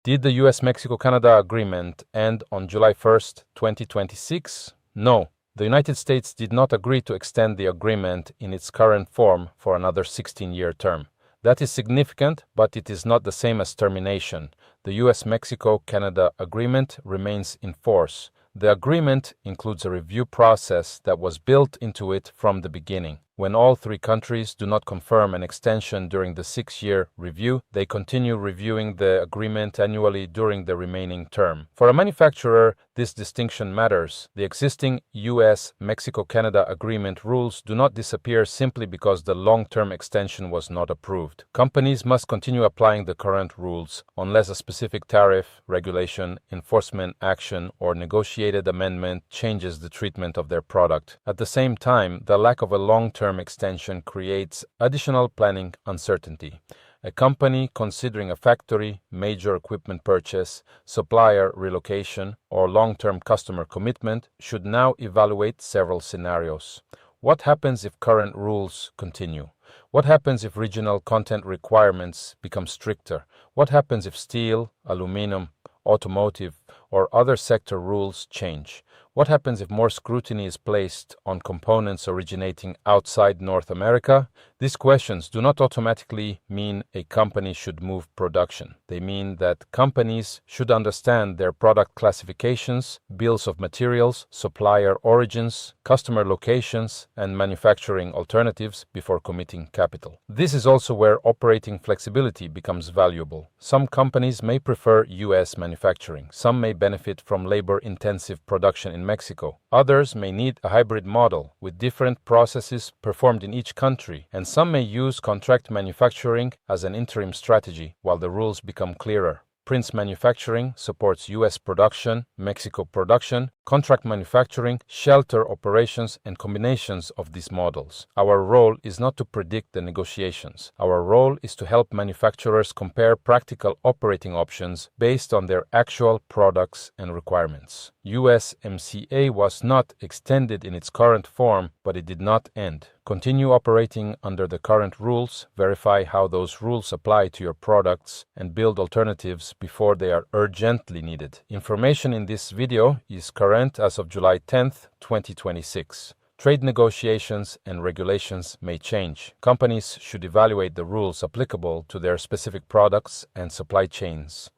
Did the US-Mexico-Canada agreement end on July 1st, 2026? No. The United States did not agree to extend the agreement in its current form for another 16-year term. That is significant, but it is not the same as termination. The US-Mexico-Canada agreement remains in force. The agreement includes a review process that was built into it from the beginning. When all three countries do not confirm an extension during the 6-year review, they continue reviewing the agreement annually during the remaining term. For a manufacturer, this distinction matters. The existing US-Mexico-Canada agreement rules do not disappear simply because the long-term extension was not approved. Companies must continue applying the current rules unless a specific tariff, regulation, enforcement action, or negotiated amendment changes the treatment of their product. At the same time, the lack of a long-term extension creates additional planning uncertainty. A company considering a factory, major equipment purchase, supplier relocation, or long-term customer commitment should now evaluate several scenarios. What happens if current rules continue? What happens if regional content requirements become stricter? What happens if steel, aluminum, automotive, or other sector rules change? What happens if more scrutiny is placed on components originating outside North America? These questions do not automatically mean a company should move production. They mean that companies should understand their product classifications, bills of materials, supplier origins, customer locations, and manufacturing alternatives before committing capital. This is also where operating flexibility becomes valuable. Some companies may prefer U.S. manufacturing. Some may benefit from labor-intensive production in Mexico. Others may need a hybrid model with different processes performed in each country, and some may use contract manufacturing as an interim strategy while the rules become clearer. Prince Manufacturing supports U.S. production, Mexico production, contract manufacturing, shelter operations, and combinations of these models. Our role is not to predict the negotiations. Our role is to help manufacturers compare practical operating options based on their actual products and requirements. USMCA was not extended in its current form, but it did not end. Continue operating under the current rules, verify how those rules apply to your products, and build alternatives before they are urgently needed. Information in this video is current as of July 10th, 2026. Trade negotiations and regulations may change. Companies should evaluate the rules applicable to their specific products and supply chains.